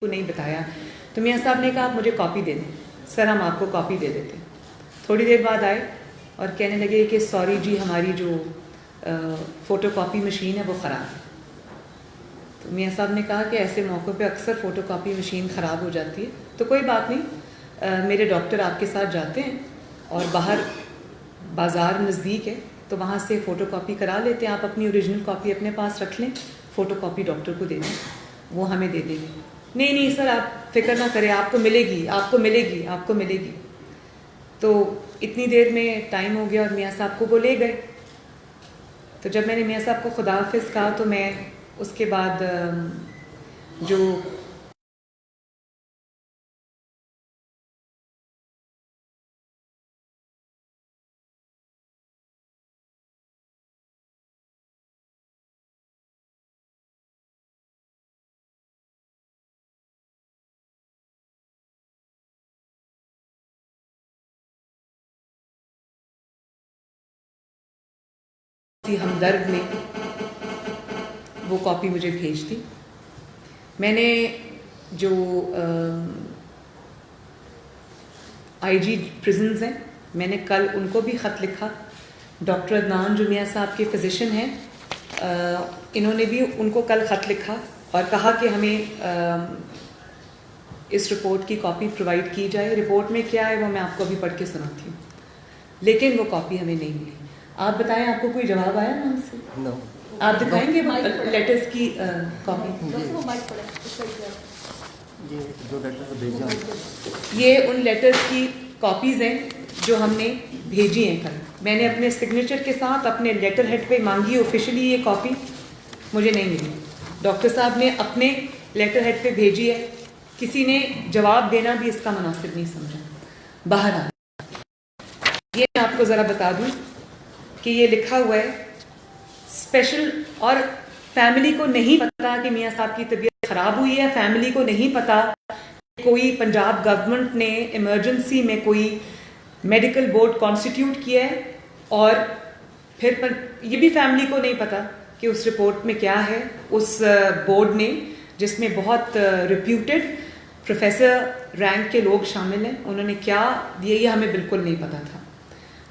کو نہیں بتایا تو میاں صاحب نے کہا آپ مجھے کاپی دے دیں. سر ہم آپ کو کاپی دے دیتے. تھوڑی دیر بعد آئے اور کہنے لگے کہ سوری جی ہماری جو فوٹو کاپی مشین ہے وہ خراب ہے. تو میاں صاحب نے کہا کہ ایسے موقع پہ اکثر فوٹو کاپی مشین خراب ہو جاتی ہے تو کوئی بات نہیں، میرے ڈاکٹر آپ کے ساتھ جاتے ہیں اور باہر بازار نزدیک ہے تو وہاں سے فوٹو کاپی کرا لیتے ہیں، آپ اپنی اوریجنل کاپی اپنے پاس رکھ لیں، فوٹو کاپی ڈاکٹر کو دے دیں، وہ ہمیں دے دیں گے. نہیں سر آپ فکر نہ کریں، آپ کو ملے گی آپ کو ملے گی آپ کو ملے گی. تو اتنی دیر میں ٹائم ہو گیا اور میاں صاحب کو وہ لے گئے. تو جب میں نے میاں صاحب کو خدا حافظ کہا تو میں اس کے بعد جو ہمدرد نے وہ کاپی مجھے بھیج دی. میں نے جو آئی جی پرزنز ہیں میں نے کل ان کو بھی خط لکھا. ڈاکٹر عدنان جو میاں صاحب کے فزیشین ہیں انہوں نے بھی ان کو کل خط لکھا اور کہا کہ ہمیں اس رپورٹ کی کاپی پرووائڈ کی جائے. رپورٹ میں کیا ہے وہ میں آپ کو ابھی پڑھ کے سناتی ہوں، لیکن وہ کاپی ہمیں نہیں ملی. آپ بتائیں آپ کو کوئی جواب آیا وہاں سے؟ نو. آپ دکھائیں گے لیٹرز کی کاپی؟ جو لیٹر کو بھیجا یہ ان لیٹرز کی کاپیز ہیں جو ہم نے بھیجی ہیں کل. میں نے اپنے سگنیچر کے ساتھ اپنے لیٹر ہیڈ پہ مانگی آفیشلی یہ کاپی، مجھے نہیں ملی. ڈاکٹر صاحب نے اپنے لیٹر ہیڈ پہ بھیجی ہے، کسی نے جواب دینا بھی اس کا مناسب نہیں سمجھا. بہرحال یہ میں آپ کو ذرا بتا دوں کہ یہ لکھا ہوا ہے اسپیشل، اور فیملی کو نہیں پتا کہ میاں صاحب کی طبیعت خراب ہوئی ہے. فیملی کو نہیں پتا کہ کوئی پنجاب گورنمنٹ نے ایمرجنسی میں کوئی میڈیکل بورڈ کانسٹیٹیوٹ کیا ہے، اور پھر یہ بھی فیملی کو نہیں پتا کہ اس رپورٹ میں کیا ہے. اس بورڈ نے جس میں بہت ریپیوٹیڈ پروفیسر رینک کے لوگ شامل ہیں، انہوں نے کیا دیا یہ ہمیں بالکل نہیں پتا تھا.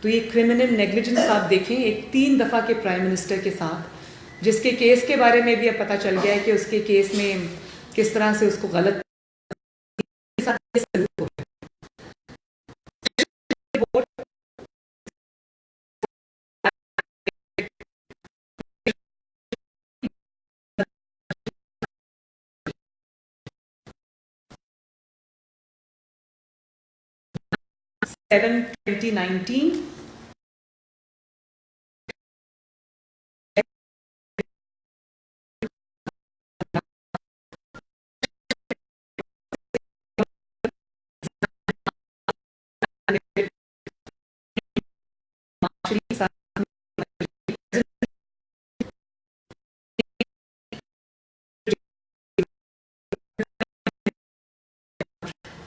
تو یہ کرمنل نیگلیجنس آپ دیکھیں ایک 3 دفعہ کے پرائم منسٹر کے ساتھ، جس کے کیس کے بارے میں بھی اب پتہ چل گیا ہے کہ اس کے کیس میں کس طرح سے اس کو غلط 7/2019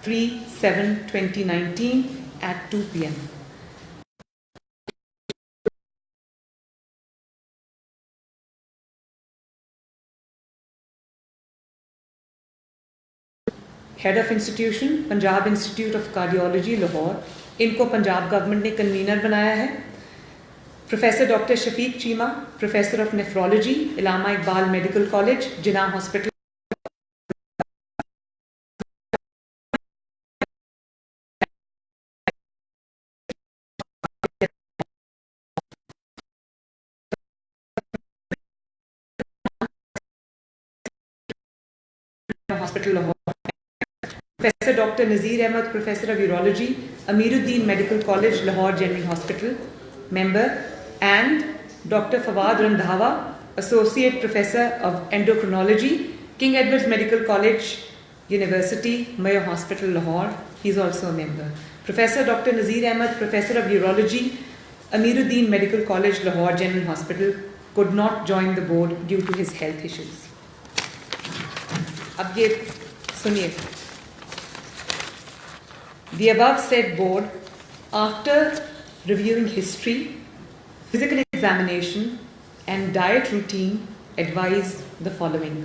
3/7/2019 at 2 p.m. Head of institution Punjab institute of cardiology Lahore, ان کو پنجاب گورنمنٹ نے کنوینر بنایا ہے. Professor doctor Shafiq Cheema professor of nephrology Allama Iqbal medical college Jinnah hospital. Hospital Lahore. Professor doctor Nazir Ahmed professor of urology Ameer ud-Din medical college Lahore general hospital member, and doctor Fawad Randhawa associate professor of endocrinology King Edward's medical college university Mayo hospital Lahore, he is also a member. Professor doctor Nazir Ahmed professor of urology Ameer ud-Din medical college Lahore general hospital could not join the board due to his health issues. اب یہ سنیے. The above said board, after reviewing history, physical examination and diet routine, advised the following.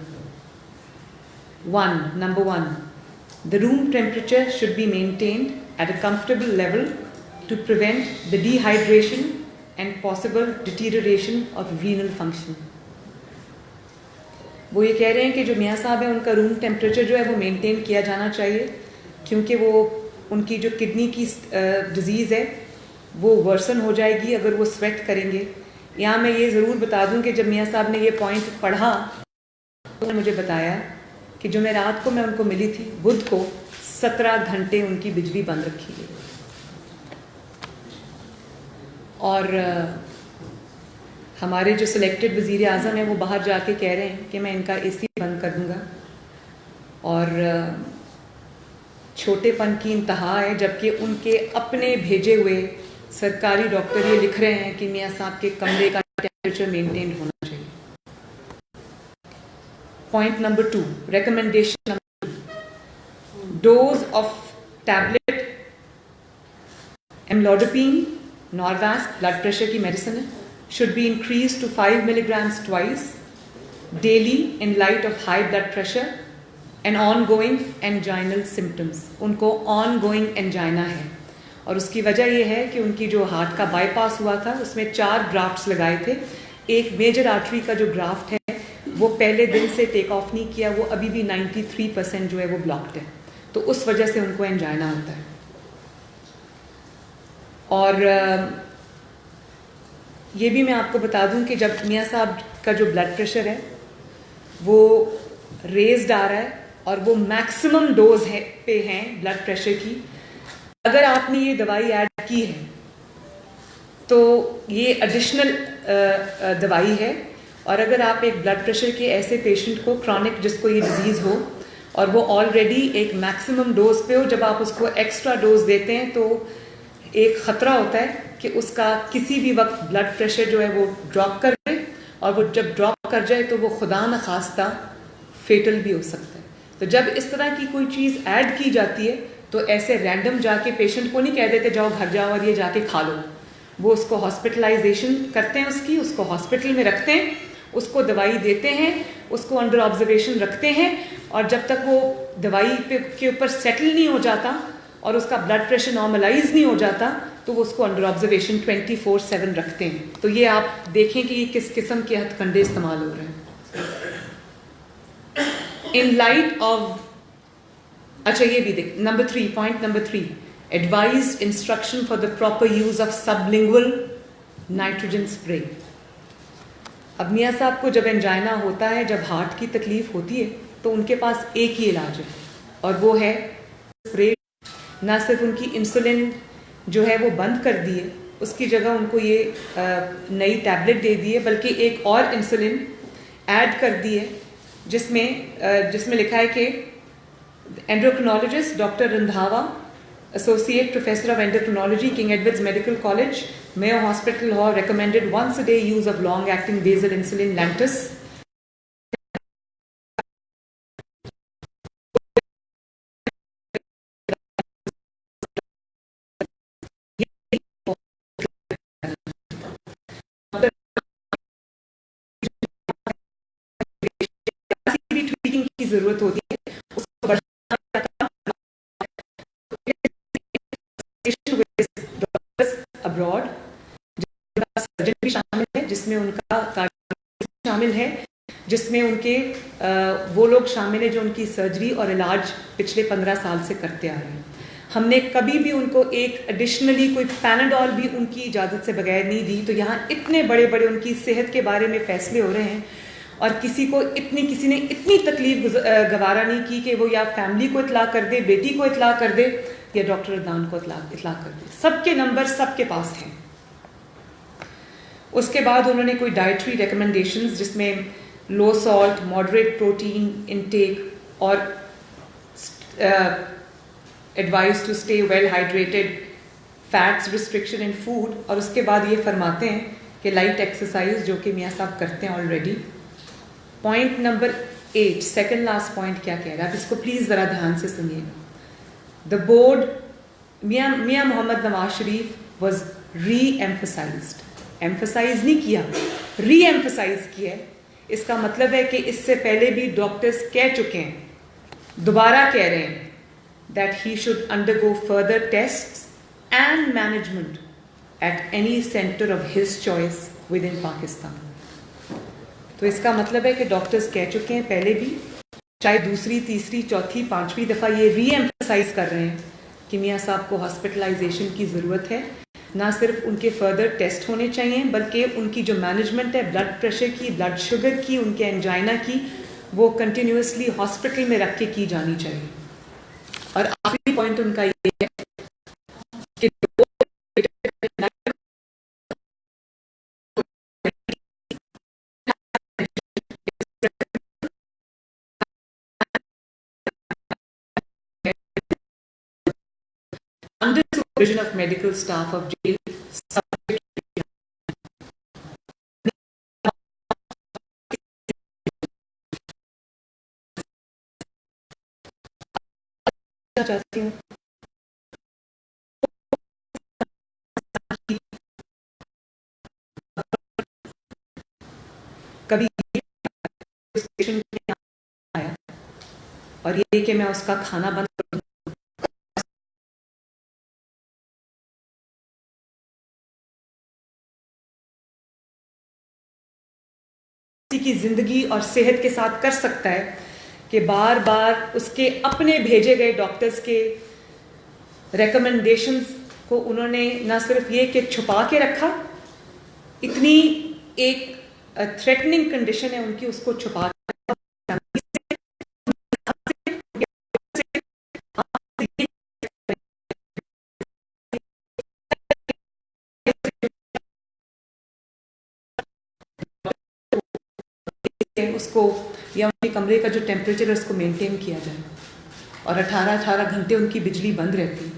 Number one, the room temperature should be maintained at a comfortable level to prevent the dehydration and possible deterioration of renal function. وہ یہ کہہ رہے ہیں کہ جو میاں صاحب ہیں ان کا روم ٹیمپریچر جو ہے وہ مینٹین کیا جانا چاہیے کیونکہ وہ ان کی جو کڈنی کی ڈیزیز ہے وہ ورسن ہو جائے گی اگر وہ سویٹ کریں گے. یہاں میں یہ ضرور بتا دوں کہ جب میاں صاحب نے یہ پوائنٹ پڑھا تو انہوں نے مجھے بتایا کہ جو میں رات کو میں ان کو ملی تھی بدھ کو 17 گھنٹے ان کی بجلی بند رکھی گئی اور ہمارے جو سلیکٹڈ وزیر اعظم ہیں وہ باہر جا کے کہہ رہے ہیں کہ میں ان کا اے سی بند کر دوں گا اور چھوٹے پن کی انتہا ہے جبکہ ان کے اپنے بھیجے ہوئے سرکاری ڈاکٹر یہ لکھ رہے ہیں کہ میاں صاحب کے کمرے کا ٹیمپریچر مینٹین ہونا چاہیے. Point number 2, recommendation number 2, dose of tablet amlodipine Norvasc blood pressure کی میڈیسن ہے should be increased to 5 milligrams twice daily in light of high blood pressure and ongoing anginal symptoms. ان کو ongoing angina ہے اور اس کی وجہ یہ ہے کہ ان کی جو ہارٹ کا بائی پاس ہوا تھا اس میں 4 گرافٹس لگائے تھے. ایک میجر آرٹری کا جو گرافٹ ہے وہ پہلے دن سے ٹیک آف نہیں کیا, وہ ابھی بھی 93% جو ہے وہ بلاکڈ ہے, تو اس وجہ سے ان کو انجائنا ہوتا ہے. اور یہ بھی میں آپ کو بتا دوں کہ جب میاں صاحب کا جو بلڈ پریشر ہے وہ ریزڈ آ رہا ہے اور وہ میکسیمم ڈوز ہے پہ ہیں بلڈ پریشر کی, اگر آپ نے یہ دوائی ایڈ کی ہے تو یہ ایڈیشنل دوائی ہے. اور اگر آپ ایک بلڈ پریشر کے ایسے پیشنٹ کو کرونک جس کو یہ ڈیزیز ہو اور وہ آلریڈی ایک میکسیمم ڈوز پہ ہو, جب آپ اس کو ایکسٹرا ڈوز دیتے ہیں تو ایک خطرہ ہوتا ہے کہ اس کا کسی بھی وقت بلڈ پریشر جو ہے وہ ڈراپ کر دے اور وہ جب ڈراپ کر جائے تو وہ خدا نخواستہ فیٹل بھی ہو سکتا ہے. تو جب اس طرح کی کوئی چیز ایڈ کی جاتی ہے تو ایسے رینڈم جا کے پیشنٹ کو نہیں کہہ دیتے جاؤ گھر جاؤ اور یہ جا کے کھا لو. وہ اس کو ہاسپٹلائزیشن کرتے ہیں, اس کو ہاسپٹل میں رکھتے ہیں, اس کو دوائی دیتے ہیں, اس کو انڈر آبزرویشن رکھتے ہیں, اور جب تک وہ دوائی کے اوپر سیٹل نہیں ہو جاتا اور اس کا بلڈ پریشر نارملائز نہیں ہو جاتا تو وہ اس کو انڈر آبزرویشن 24/7 رکھتے ہیں. تو یہ آپ دیکھیں کہ یہ کس قسم کے ہتھ کنڈے استعمال ہو رہے ہیں. ان لائٹ آف, اچھا یہ بھی دیکھ number 3, point number 3, advised instruction for the proper use of sublingual nitrogen spray. اب میاں صاحب کو جب انجائنا ہوتا ہے, جب ہارٹ کی تکلیف ہوتی ہے تو ان کے پاس ایک ہی علاج ہے اور وہ ہے اسپرے. نہ صرف ان کی انسولن جو ہے وہ بند کر دی ہے, اس کی جگہ ان کو یہ نئی ٹیبلٹ دے دی ہے, بلکہ ایک اور انسولن ایڈ کر دی ہے جس میں لکھا ہے کہ endocrinologist doctor Randhawa, associate professor of endocrinology, King Edward's medical College, Mayo Hospital hall, recommended once a day use of long acting basal insulin Lantus. کی ضرورت ہوتی ہے اس کو ابراڈ سرجن بھی شامل ہے, جس میں ان کا شامل ہے, جس میں ان کے وہ لوگ شامل ہیں جو ان کی سرجری اور علاج پچھلے 15 سال سے کرتے آ رہے ہیں. ہم نے کبھی بھی ان کو ایک ایڈیشنلی کوئی پیناڈول بھی ان کی اجازت سے بغیر نہیں دی. تو یہاں اتنے بڑے بڑے ان کی صحت کے بارے میں فیصلے ہو رہے ہیں اور کسی نے اتنی تکلیف گوارا نہیں کی کہ وہ یا فیملی کو اطلاع کر دے, بیٹی کو اطلاع کر دے یا ڈاکٹر عدنان کو اطلاع کر دے. سب کے نمبر سب کے پاس ہیں. اس کے بعد انہوں نے کوئی ڈائٹری ریکمنڈیشنز جس میں low salt, moderate protein intake اور advise to stay well hydrated, fats restriction in food, اور اس کے بعد یہ فرماتے ہیں کہ لائٹ ایکسرسائز جو کہ میاں صاحب کرتے ہیں already. Point number 8, second last point کیا کہہ رہا ہے, اب اس کو پلیز ذرا دھیان سے سنیے گا. دا بورڈ, میاں محمد Nawaz Sharif was re emphasised, emphasize نہیں کیا, ری ایمفسائز کیا ہے. اس کا مطلب ہے کہ اس سے پہلے بھی ڈاکٹرز کہہ چکے ہیں دوبارہ کہہ رہے ہیں that he should undergo further tests and management at any center of his choice within Pakistan. تو اس کا مطلب ہے کہ ڈاکٹرز کہہ چکے ہیں پہلے بھی، چاہے دوسری تیسری چوتھی پانچویں دفعہ یہ ری ایمفسائز کر رہے ہیں کہ میاں صاحب کو ہاسپٹلائزیشن کی ضرورت ہے. نہ صرف ان کے فردر ٹیسٹ ہونے چاہیے بلکہ ان کی جو مینجمنٹ ہے بلڈ پریشر کی، بلڈ شوگر کی، ان کے انجائنا کی، وہ کنٹینیوسلی ہاسپٹل میں رکھ کے کی جانی چاہیے. اور آخری پوائنٹ ان کا یہ ہے کہ under supervision of medical staff of jail چاہتی ہوں کبھی آیا اور یہ کہ میں اس کا کھانا بند کر کی زندگی اور صحت کے ساتھ کر سکتا ہے کہ بار بار اس کے اپنے بھیجے گئے ڈاکٹرز کے ریکمنڈیشنز کو انہوں نے نہ صرف یہ کہ چھپا کے رکھا، اتنی ایک تھریٹننگ کنڈیشن ہے ان کی، اس کو چھپا اس کو یا ان کے کمرے کا جو ٹیمپریچر ہے اس کو مینٹین کیا جائے، اور 18 گھنٹے ان کی بجلی بند رہتی.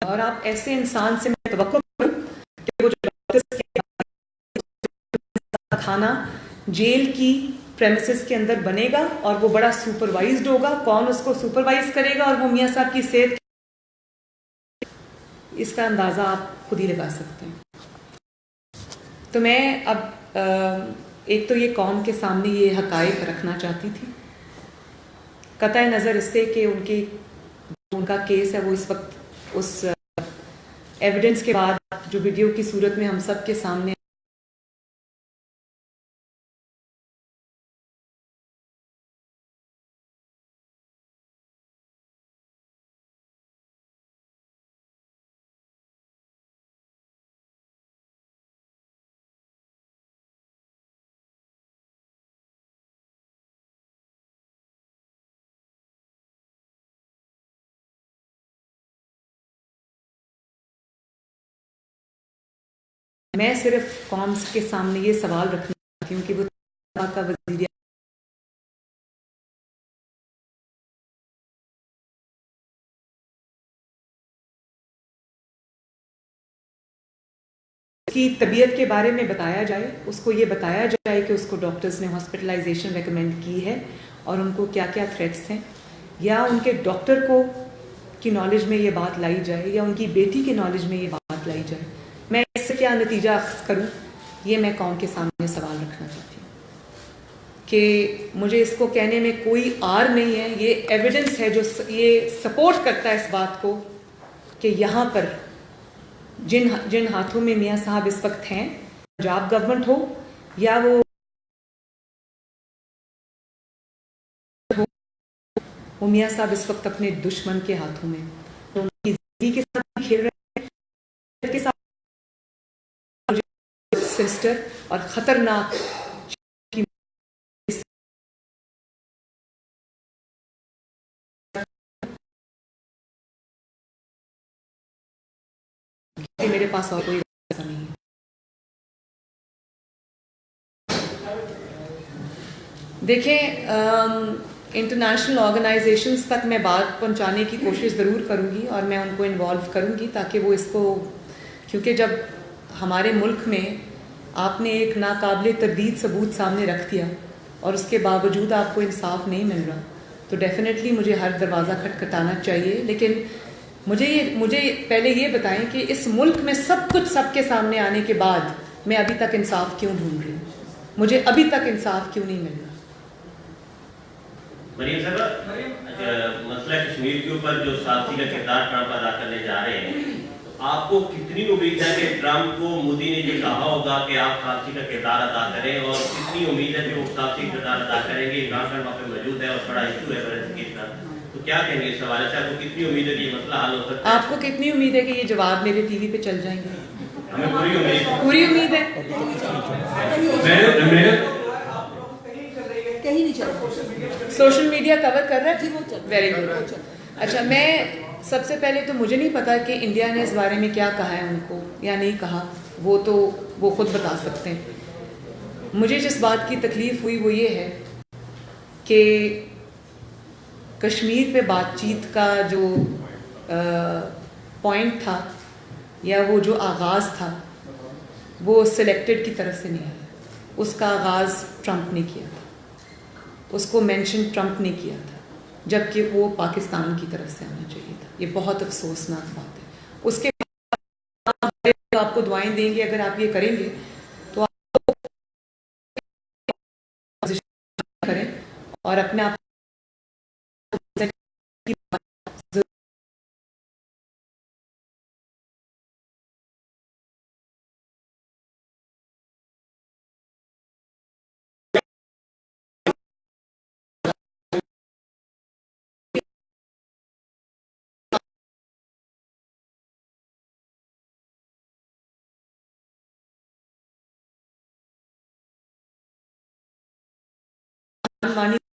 اور آپ ایسے انسان سے میں توقع کروں کہ وہ جو ڈاکٹرز کا کھانا جیل کی پریمیسز کے اندر بنے گا اور وہ بڑا سپروائزڈ ہوگا، کون اس کو سپروائز کرے گا اور وہ میاں صاحب کی صحت، اس کا اندازہ آپ خود ہی لگا سکتے ہیں. تو میں اب ایک تو یہ قوم کے سامنے یہ حقائق رکھنا چاہتی تھی، قطع نظر اس سے کہ ان کا کیس ہے وہ اس وقت اس ایویڈنس کے بعد جو ویڈیو کی صورت میں ہم سب کے سامنے میں صرف قوم کے سامنے یہ سوال رکھنا چاہتی ہوں کہ وہ کا وزیر کی طبیعت کے بارے میں بتایا جائے، اس کو یہ بتایا جائے کہ اس کو ڈاکٹرز نے ہاسپٹلائزیشن ریکمینڈ کی ہے اور ان کو کیا کیا تھریٹس ہیں، یا ان کے ڈاکٹر کو کی نالج میں یہ بات لائی جائے یا ان کی بیٹی کے نالج میں یہ بات لائی جائے. میں اس سے کیا نتیجہ اخذ کروں، یہ میں قوم کے سامنے سوال رکھنا چاہتی ہوں کہ مجھے اس کو کہنے میں کوئی آر نہیں ہے. یہ ایویڈنس ہے جو یہ سپورٹ کرتا ہے اس بات کو کہ یہاں پر جن ہاتھوں میں میاں صاحب اس وقت ہیں، پنجاب گورنمنٹ ہو یا وہ میاں صاحب اس وقت اپنے دشمن کے ہاتھوں میں، تو ان کی زندگی کے ساتھ کھیل رہے ہیں، کے ساتھ سسٹر اور خطرناک میرے پاس اور کوئی ایسا نہیں ہے. دیکھیں انٹرنیشنل آرگنائزیشنز تک میں بات پہنچانے کی کوشش ضرور کروں گی اور میں ان کو انوالو کروں گی تاکہ وہ اس کو، کیونکہ جب ہمارے ملک میں آپ نے ایک ناقابل تردید ثبوت سامنے رکھ دیا اور اس کے باوجود آپ کو انصاف نہیں مل رہا تو ڈیفینیٹلی مجھے ہر دروازہ کھٹکھٹانا چاہیے. لیکن مجھے پہلے یہ بتائیں کہ اس ملک میں سب کچھ سب کے سامنے آنے کے بعد میں ابھی تک انصاف کیوں ڈھونڈ رہی ہوں؟ مجھے ابھی تک انصاف کیوں نہیں مل رہا؟ مریم صاحب، مسئلہ کشمیر کے اوپر جو ساتھی کا کردار ٹرمپ ادا کرنے جا رہے ہیں، تو آپ کو کتنی امید ہے کہ ٹرمپ کو مودی نے یہ کہا ہوگا کہ آپ ساتھی کا کردار ادا کریں، اور کتنی امید ہے کہ وہ ساتھی کردار ادا کریں گے؟ عمران خان وہاں پہ موجود ہے اور بڑا ایشو ہے برسکیٹ کا، تو کیا کہیں گے اس حوالے سے؟ آپ کو کتنی امید ہے کہ یہ مسئلہ حل ہو سکتا ہے؟ آپ کو کتنی امید ہے کہ یہ جواب میرے ٹی وی پہ چل جائیں گے؟ ہمیں پوری امید ہے. پوری امید ہے. کہیں نہیں چل رہا. سوشل میڈیا کور کر رہا ہے. Very good. اچھا، میں سب سے پہلے تو مجھے نہیں پتا کہ انڈیا نے اس بارے میں کیا کہا ہے ان کو یا نہیں کہا، وہ خود بتا سکتے ہیں. مجھے جس بات کی تکلیف ہوئی وہ یہ ہے کہ کشمیر پہ بات چیت کا جو پوائنٹ تھا یا وہ جو آغاز تھا وہ سلیکٹڈ کی طرف سے نہیں آیا. اس کا آغاز ٹرمپ نے کیا تھا، اس کو مینشن ٹرمپ نے کیا تھا، جبکہ وہ پاکستان کی طرف سے آنا چاہیے تھا. یہ بہت افسوسناک بات ہے. اس کے بعد آپ کو دعائیں دیں گے اگر آپ یہ کریں گے تو آپ کریں اور اپنے آپ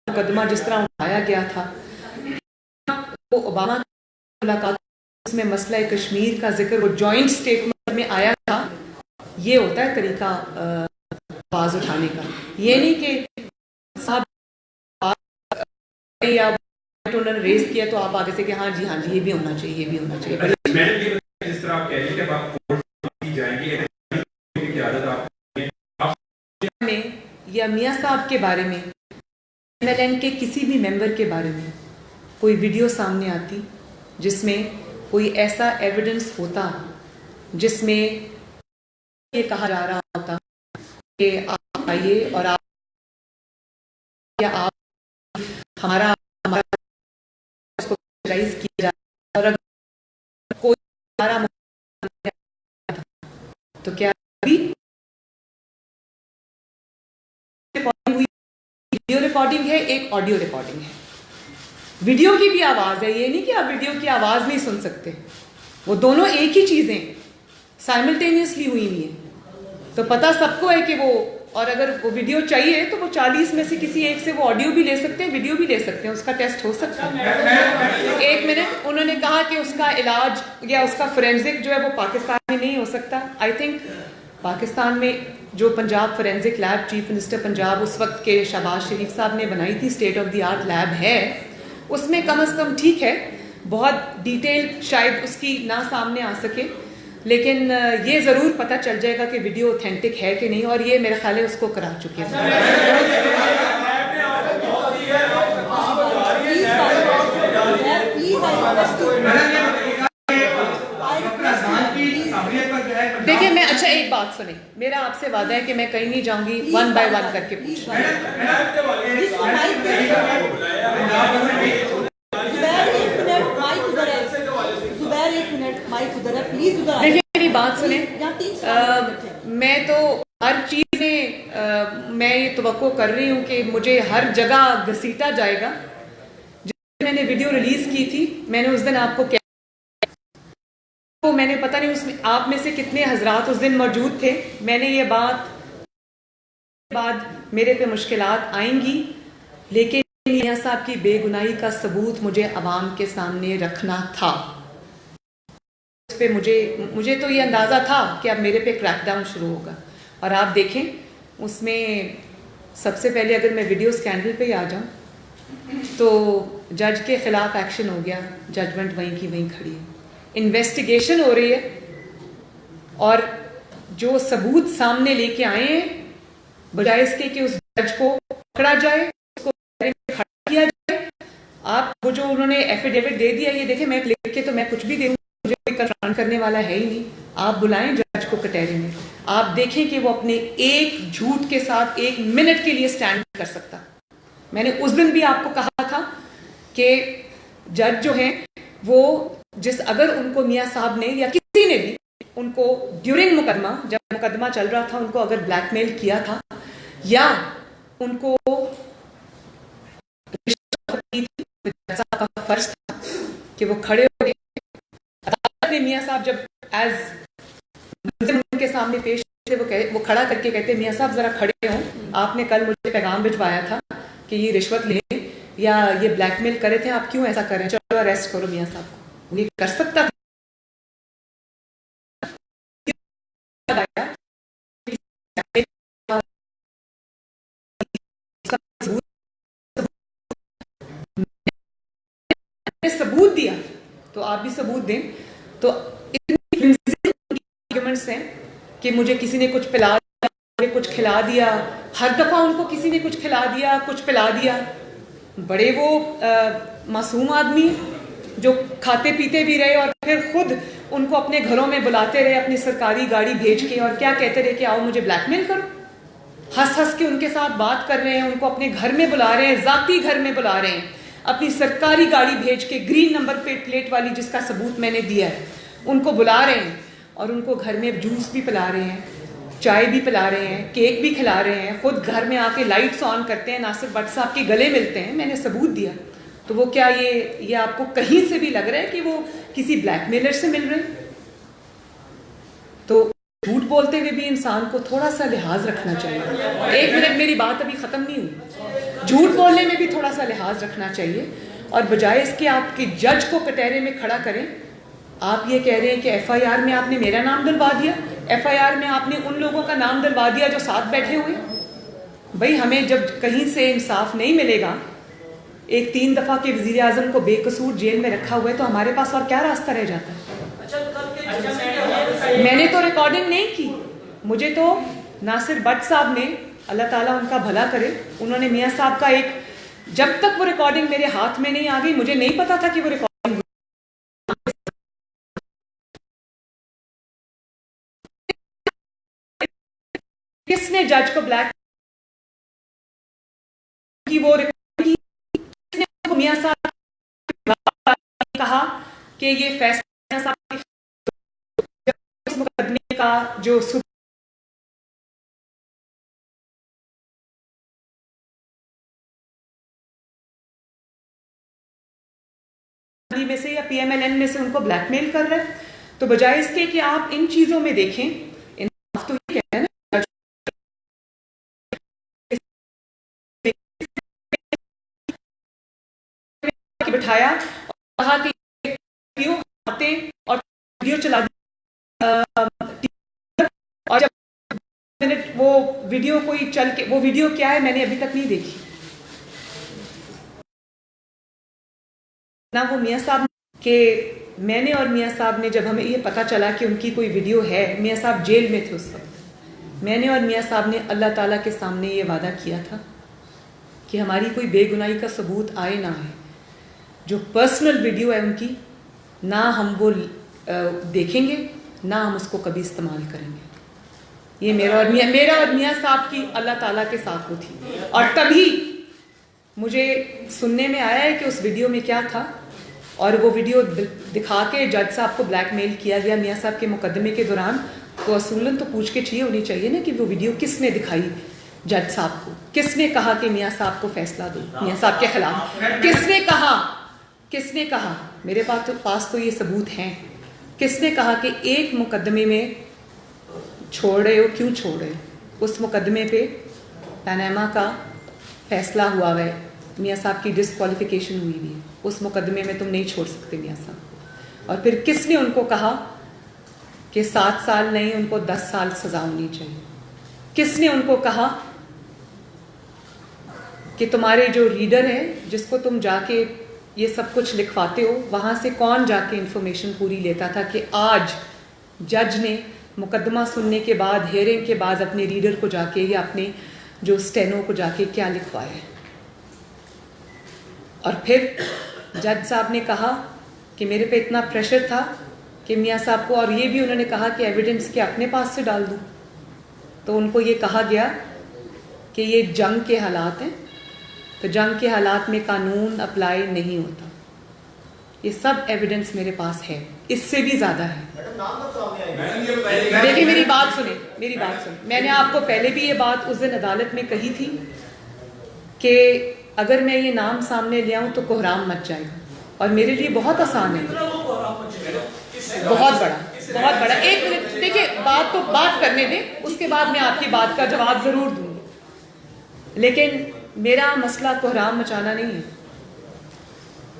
مقدمہ جس طرح اٹھایا گیا تھا، وہ اوباما کی ملاقات میں مسئلہ کشمیر کا ذکر وہ جوائنٹ سٹیٹمنٹ میں آیا تھا. یہ ہوتا ہے طریقہ آواز اٹھانے کا. یہ نہیں کہ صاحب یا انہوں نے ریز کیا تو آپ آگے سے کہ ہاں جی یہ بھی ہونا چاہیے، یہ بھی ہونا چاہیے. جس طرح آپ کہہ رہی ہیں کہ آپ کورٹ کی جائیں گے کی عادت آپ میں یا میاں صاحب کے بارے میں، ایم ایل این کے کسی بھی ممبر کے بارے میں کوئی ویڈیو سامنے آتی جس میں کوئی ایسا ایویڈنس ہوتا جس میں یہ کہا جا رہا ہوتا کہ آپ آئیے اور آپ ہمارا اس کو رائز کیا جائے، اور اگر کوئی ہمارا تو کیا ابھی ویڈیو ریکارڈنگ ہے، ایک آڈیو ریکارڈنگ ہے. ویڈیو کی بھی آواز ہے، یہ نہیں کہ آپ ویڈیو کی آواز نہیں سن سکتے. وہ دونوں ایک ہی چیزیں سائملٹینیسلی ہوئی ہوئی ہیں. تو پتہ سب کو ہے کہ وہ، اور اگر وہ ویڈیو چاہیے تو وہ 40 میں سے کسی ایک سے وہ آڈیو بھی لے سکتے ہیں، ویڈیو بھی لے سکتے ہیں. اس کا ٹیسٹ ہو سکتا ہے. ایک منٹ، انہوں نے کہا کہ اس کا علاج یا اس کا فورینزک جو ہے وہ پاکستان میں نہیں ہو سکتا. آئی تھنک پاکستان میں جو Punjab forensic lab chief minister Punjab اس وقت کے شہباز شریف صاحب نے بنائی تھی، state of the art lab ہے، اس میں کم از کم ٹھیک ہے، بہت ڈیٹیل شاید اس کی نہ سامنے آ سکے، لیکن یہ ضرور پتہ چل جائے گا کہ ویڈیو اوتھینٹک ہے کہ نہیں، اور یہ میرا خیال ہے اس کو کرا چکے ہیں. دیکھیں میں، اچھا ایک بات سنیں، میرا آپ سے وعدہ ہے کہ میں کہیں نہیں جاؤں گی، 1 بائی 1 کر کے پوچھ رہا دیکھیں میری بات سنیں. میں تو ہر چیز میں یہ توقع کر رہی ہوں کہ مجھے ہر جگہ گھسیٹا جائے گا. جب میں نے ویڈیو ریلیز کی تھی، میں نے اس دن آپ کو کیا، میں نے پتہ نہیں اس میں آپ میں سے کتنے حضرات اس دن موجود تھے. میں نے یہ بات بعد میرے پہ مشکلات آئیں گی، لیکن میاں صاحب کی بے گناہی کا ثبوت مجھے عوام کے سامنے رکھنا تھا. اس پہ مجھے تو یہ اندازہ تھا کہ اب میرے پہ کریک ڈاؤن شروع ہوگا. اور آپ دیکھیں اس میں سب سے پہلے اگر میں ویڈیو اسکینڈل پہ آ جاؤں تو جج کے خلاف ایکشن ہو گیا، ججمنٹ وہیں کی وہیں کھڑی ہے، انویسٹیگیشن ہو رہی ہے، اور جو ثبوت سامنے لے کے آئے ہیں بجائے اس کے کہ اس جج کو پکڑا جائے، اس کو کھڑا کیا جائے، آپ وہ جو انہوں نے ایفیڈیوٹ دے دیا یہ دیکھیں میں لکھ کے تو میں کچھ بھی دوں مجھے کوئی کنفرم کرنے والا ہے ہی نہیں. آپ بلائیں جج کو کٹہرے میں, آپ دیکھیں کہ وہ اپنے ایک جھوٹ کے ساتھ 1 منٹ کے لیے سٹینڈ کر سکتا. میں نے اس دن بھی آپ کو کہا تھا کہ جج جو ہیں وہ اگر ان کو میاں صاحب نے یا کسی نے بھی ان کو ڈیورنگ مقدمہ جب مقدمہ چل رہا تھا ان کو اگر بلیک میل کیا تھا یا ان کو کا فرض تھا کہ وہ کھڑے ہو گئے. عدالت نے میاں صاحب جب ایز ان کے سامنے پیش تھے وہ کھڑا کر کے کہتے میاں صاحب ذرا کھڑے ہوں, آپ نے کل مجھے پیغام بھجوایا تھا کہ یہ رشوت لیں یا یہ بلیک میل کرے تھے, آپ کیوں ایسا کر رہے ہیں, چلو اریسٹ کرو میاں صاحب کو. یہ کر سکتا تھا. ثبوت دیا تو آپ بھی ثبوت دیں. تو اتنی آرگومنٹس ہیں کہ مجھے کسی نے کچھ پلا دیا, کچھ کھلا دیا, ہر دفعہ ان کو کسی نے کچھ کھلا دیا کچھ پلا دیا. بڑے وہ معصوم آدمی جو کھاتے پیتے بھی رہے اور پھر خود ان کو اپنے گھروں میں بلاتے رہے اپنی سرکاری گاڑی بھیج کے, اور کیا کہتے رہے کہ آؤ مجھے بلیک میل کرو. ہنس ہنس کے ان کے ساتھ بات کر رہے ہیں, ان کو اپنے گھر میں بلا رہے ہیں, ذاتی گھر میں بلا رہے ہیں, اپنی سرکاری گاڑی بھیج کے گرین نمبر پلیٹ والی جس کا ثبوت میں نے دیا ہے ان کو بلا رہے ہیں, اور ان کو گھر میں جوس بھی پلا رہے ہیں, چائے بھی پلا رہے ہیں, کیک بھی کھلا رہے ہیں, خود گھر میں آ کے لائٹس آن کرتے ہیں, ناصر بٹ صاحب کے گلے ملتے ہیں. میں نے ثبوت دیا. تو وہ کیا یہ آپ کو کہیں سے بھی لگ رہا ہے کہ وہ کسی بلیک میلر سے مل رہے ہیں؟ تو جھوٹ بولتے ہوئے بھی انسان کو تھوڑا سا لحاظ رکھنا چاہیے. 1 منٹ میری بات ابھی ختم نہیں ہوئی. جھوٹ بولنے میں بھی تھوڑا سا لحاظ رکھنا چاہیے, اور بجائے اس کے آپ کے جج کو کٹہرے میں کھڑا کریں. آپ یہ کہہ رہے ہیں کہ ایف آئی آر میں آپ نے میرا نام دلوا دیا, ایف آئی آر میں آپ نے ان لوگوں کا نام دلوا دیا جو ساتھ بیٹھے ہوئے. بھائی ہمیں جب کہیں سے انصاف نہیں ملے گا, ایک 3 دفعہ کے وزیر اعظم کو بے قصور جیل میں رکھا ہوا ہے, تو ہمارے پاس اور کیا راستہ رہ جاتا ہے؟ میں نے تو ریکارڈنگ نہیں کی, مجھے تو ناصر بٹ صاحب نے, اللہ تعالیٰ ان کا بھلا کرے, انہوں نے میاں صاحب کا ایک, جب تک وہ ریکارڈنگ میرے ہاتھ میں نہیں آ گئی مجھے نہیں پتا تھا کہ وہ ریکارڈنگ کس نے جج کو بلیک کی وہ میاں صاحب کہا کہ یہ فیصلہ اس مقدمے کا جو میں سے یا پی ایم ایل این میں سے ان کو بلیک میل کر رہے ہیں. تو بجائے اس کے کہ آپ ان چیزوں میں دیکھیں, انصاف تو یہ کہنا ہے نا بٹھایا اور کہا کہ ویڈیو آتے اور ویڈیو چلا اور جب وہ ویڈیو کوئی چل کے, وہ ویڈیو کیا ہے میں نے ابھی تک نہیں دیکھی نہ. وہ میاں صاحب کہ میں نے اور میاں صاحب نے جب ہمیں یہ پتہ چلا کہ ان کی کوئی ویڈیو ہے, میاں صاحب جیل میں تھے اس وقت, میں نے اور میاں صاحب نے اللہ تعالیٰ کے سامنے یہ وعدہ کیا تھا کہ ہماری کوئی بے گناہی کا ثبوت آئے نہ آئے, جو پرسنل ویڈیو ہے ان کی نہ ہم وہ دیکھیں گے نہ ہم اس کو کبھی استعمال کریں گے. یہ میرا اور میاں صاحب کی اللہ تعالیٰ کے ساتھ وہ تھی. اور تبھی مجھے سننے میں آیا ہے کہ اس ویڈیو میں کیا تھا, اور وہ ویڈیو دکھا کے جج صاحب کو بلیک میل کیا گیا میاں صاحب کے مقدمے کے دوران. تو اصولاً تو پوچھ کے یہ ہونی چاہیے نا کہ وہ ویڈیو کس نے دکھائی جج صاحب کو, کس نے کہا کہ میاں صاحب کو فیصلہ دو میاں صاحب کے خلاف, کس نے کہا میرے پاس تو یہ ثبوت ہیں, کس نے کہا کہ ایک مقدمے میں چھوڑ رہے ہو, کیوں چھوڑ رہے ہو؟ اس مقدمے پہ پاناما کا فیصلہ ہوا ہے, میاں صاحب کی ڈسکوالیفیکیشن ہوئی ہوئی ہے, اس مقدمے میں تم نہیں چھوڑ سکتے میاں صاحب. اور پھر کس نے ان کو کہا کہ 7 سال نہیں ان کو 10 سال سزا ہونی چاہیے؟ کس نے ان کو کہا کہ تمہارے جو ریڈر ہے جس کو تم جا کے یہ سب کچھ لکھواتے ہو, وہاں سے کون جا کے انفارمیشن پوری لیتا تھا کہ آج جج نے مقدمہ سننے کے بعد, ہیئرنگ کے بعد اپنے ریڈر کو جا کے یا اپنے جو اسٹینو کو جا کے کیا لکھوایا ہے؟ اور پھر جج صاحب نے کہا کہ میرے پہ اتنا پریشر تھا کہ میاں صاحب کو، اور یہ بھی انہوں نے کہا کہ ایویڈنس کے اپنے پاس سے ڈال دوں، تو ان کو یہ کہا گیا کہ یہ جنگ کے حالات ہیں، تو جنگ کے حالات میں قانون اپلائی نہیں ہوتا. یہ سب ایویڈنس میرے پاس ہے، اس سے بھی زیادہ ہے. دیکھیے میری بات سنیں. میں نے آپ کو پہلے بھی یہ بات اس دن عدالت میں کہی تھی کہ اگر میں یہ نام سامنے لے آؤں تو کوہرام مچ جائے گا، اور میرے لیے بہت آسان ہے، بہت بڑا. ایک منٹ دیکھیے، بات کرنے دیں، اس کے بعد میں آپ کی بات کا جواب ضرور دوں گی. لیکن میرا مسئلہ کوہرام مچانا نہیں ہے.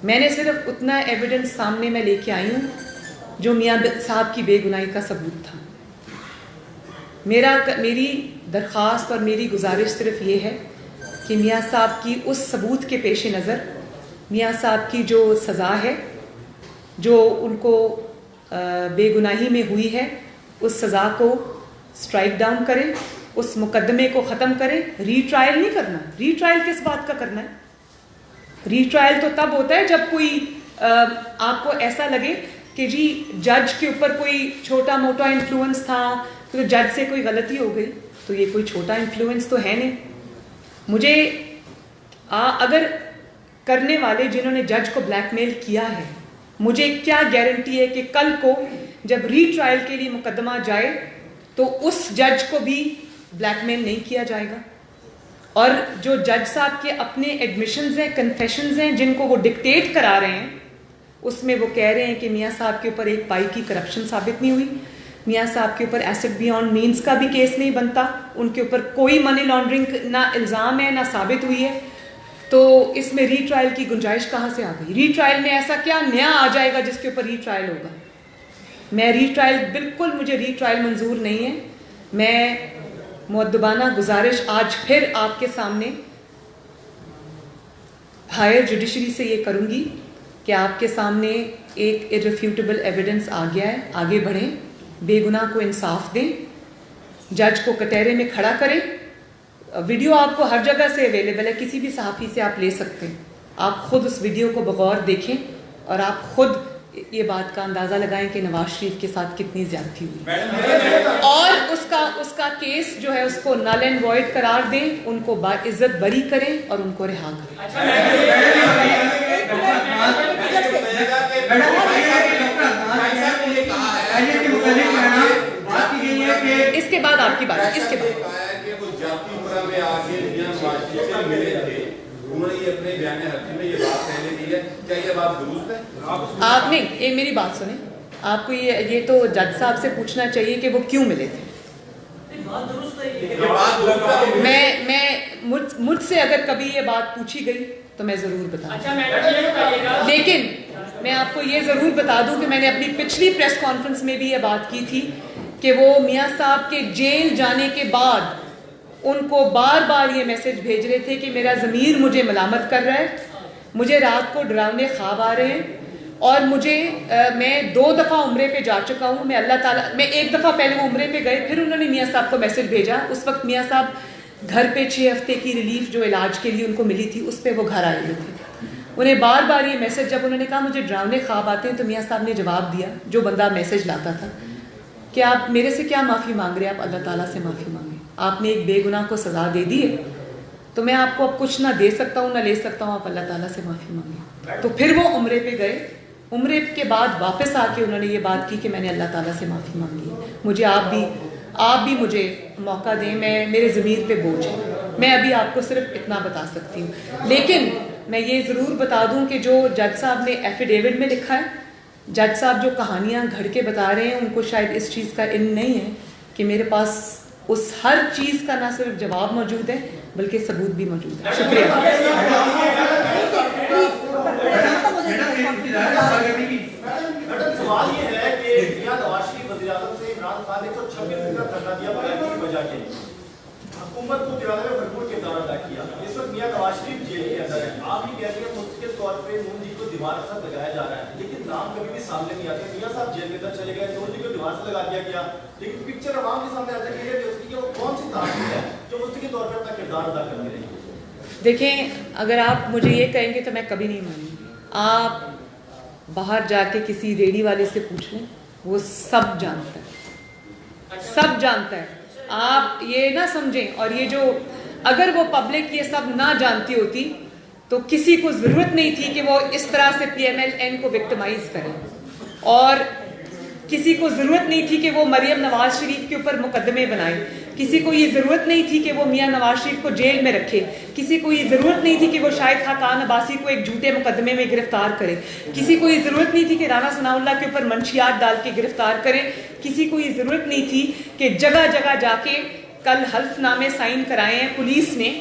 میں نے صرف اتنا ایویڈنس سامنے میں لے کے آئی ہوں جو میاں صاحب کی بے گناہی کا ثبوت تھا. میری درخواست اور میری گزارش صرف یہ ہے کہ میاں صاحب کی اس ثبوت کے پیش نظر میاں صاحب کی جو سزا ہے، جو ان کو بے گناہی میں ہوئی ہے، اس سزا کو سٹرائک ڈاؤن کریں، اس مقدمے کو ختم کریں. ری ٹرائل نہیں کرنا. ری ٹرائل کس بات کا کرنا ہے؟ ری ٹرائل تو تب ہوتا ہے جب کوئی آپ کو ایسا لگے کہ جی جج کے اوپر کوئی چھوٹا موٹا انفلوئنس تھا، تو جج سے کوئی غلطی ہو گئی. تو یہ کوئی چھوٹا انفلوئنس تو ہے نہیں. مجھے اگر کرنے والے جنہوں نے جج کو بلیک میل کیا ہے، مجھے کیا گارنٹی ہے کہ کل کو جب ری ٹرائل کے لیے مقدمہ جائے تو اس جج کو بھی بلیک میل نہیں کیا جائے گا. اور جو جج صاحب کے اپنے ایڈمیشنز ہیں، کنفیشنز ہیں، جن کو وہ ڈکٹیٹ کرا رہے ہیں، اس میں وہ کہہ رہے ہیں کہ میاں صاحب کے اوپر ایک پائی کی کرپشن ثابت نہیں ہوئی، میاں صاحب کے اوپر ایسٹ بیانڈ مینس کا بھی کیس نہیں بنتا، ان کے اوپر کوئی منی لانڈرنگ نہ الزام ہے نہ ثابت ہوئی ہے. تو اس میں ری ٹرائل کی گنجائش کہاں سے آ گئی؟ ری ٹرائل میں ایسا کیا نیا آ جائے گا جس کے اوپر ری ٹرائل ہوگا؟ میں ری ٹرائل بالکل، مجھے ری ٹرائل منظور نہیں ہے. میں مؤدبانہ گزارش آج پھر آپ کے سامنے ہائر جوڈیشری سے یہ کروں گی کہ آپ کے سامنے ایک ارریفیوٹیبل ایویڈنس آ گیا ہے، آگے بڑھیں، بے گناہ کو انصاف دیں، جج کو کٹہرے میں کھڑا کریں. ویڈیو آپ کو ہر جگہ سے اویلیبل ہے، کسی بھی صحافی سے آپ لے سکتے ہیں. آپ خود اس ویڈیو کو بغور دیکھیں اور آپ خود یہ بات کا اندازہ لگائیں کہ نواز شریف کے ساتھ کتنی زیادتی ہوئی، اور اس کا کیس جو ہے اس کو نل اینڈ وائڈ قرار دیں، ان کو باعزت بری کریں اور ان کو رہا کریں. اس کے بعد آپ کی بات، اس کے بعد آپ نہیں، یہ میری بات سنیں، آپ کو یہ تو جج صاحب سے پوچھنا چاہیے کہ وہ کیوں ملے تھے. مجھ سے اگر کبھی یہ بات پوچھی گئی تو میں ضرور بتاؤں. لیکن میں آپ کو یہ ضرور بتا دوں کہ میں نے اپنی پچھلی پریس کانفرنس میں بھی یہ بات کی تھی کہ وہ میاں صاحب کے جیل جانے کے بعد ان کو بار بار یہ میسج بھیج رہے تھے کہ میرا ضمیر مجھے ملامت کر رہا ہے، مجھے رات کو ڈراونے خواب آ رہے ہیں، اور میں 2 دفعہ عمرے پہ جا چکا ہوں. میں اللہ تعالیٰ، میں 1 دفعہ پہلے وہ عمرے پہ گئے، پھر انہوں نے میاں صاحب کو میسج بھیجا. اس وقت میاں صاحب گھر پہ 6 ہفتے کی ریلیف جو علاج کے لیے ان کو ملی تھی اس پہ وہ گھر آئے ہوئے تھے. انہیں بار بار یہ میسج، جب انہوں نے کہا مجھے ڈراونے خواب آتے ہیں، تو میاں صاحب نے جواب دیا، جو بندہ میسج لاتا تھا، کہ آپ میرے سے کیا معافی مانگ رہے ہیں، آپ اللہ تعالیٰ سے معافی مانگیں. آپ نے ایک بے گناہ کو سزا دے دی ہے، تو میں آپ کو اب کچھ نہ دے سکتا ہوں نہ لے سکتا ہوں، آپ اللہ تعالیٰ سے معافی مانگیں. تو پھر وہ عمرے پہ گئے. عمرے کے بعد واپس آ کے انہوں نے یہ بات کی کہ میں نے اللہ تعالیٰ سے معافی مانگی. مجھے آپ بھی مجھے موقع دیں، میرے ضمیر پہ بوجھ ہے. میں ابھی آپ کو صرف اتنا بتا سکتی ہوں. لیکن میں یہ ضرور بتا دوں کہ جو جج صاحب نے ایفیڈیوٹ میں لکھا ہے، جج صاحب جو کہانیاں گھڑ کے بتا رہے ہیں، ان کو شاید اس چیز کا علم نہیں ہے کہ میرے پاس اس ہر چیز کا نہ صرف جواب موجود ہے بلکہ ثبوت بھی موجود ہے. شکریہ. سوال یہ ہے کہ میاں نواز شریف وزیر اعظم سے عمران خان نے 126 دن کا دھرنا دیا بغیر وجہ کے، حکومت کو گرانے میں بھرپور کردار ادا کیا. اس وقت میاں نواز شریف جیل کے اندر ہے. آپ یہ کہتے ہیں مستقل طور پہ نون جی کو دیوار کے ساتھ لگایا جا رہا ہے، لیکن نام کبھی بھی سامنے نہیں آتے. میاں صاحب جیل کے اندر چلے گئے، نون جی کو دیوار سے لگا دیا گیا، لیکن پکچر عوام کے سامنے آ جاتی ہے کہ وہ کون سی تعلیم ہے جو مستقل طور پہ اپنا کردار ادا کرتے رہے. دیکھیں اگر آپ مجھے یہ کہیں گے تو میں کبھی نہیں مانوں گی. آپ باہر جا کے کسی ریڑھی والے سے پوچھ لیں, وہ سب جانتا ہے, سب جانتا ہے. آپ یہ نہ سمجھیں, اور یہ جو اگر وہ پبلک یہ سب نہ جانتی ہوتی تو کسی کو ضرورت نہیں تھی کہ وہ اس طرح سے PMLN کو وکٹمائز کرے, اور کسی کو ضرورت نہیں تھی کہ وہ مریم نواز شریف کے اوپر مقدمے بنائے, کسی کو یہ ضرورت نہیں تھی کہ وہ میاں نواز شریف کو جیل میں رکھے, کسی کو یہ ضرورت نہیں تھی کہ وہ شاہد خاقان عباسی کو ایک جھوٹے مقدمے میں گرفتار کرے, کسی کو یہ ضرورت نہیں تھی کہ رانا ثناء اللہ کے اوپر منشیات ڈال کے گرفتار کرے, کسی کو یہ ضرورت نہیں تھی کہ جگہ جگہ جا کے کل حلف نامے سائن کرائے ہیں پولیس نے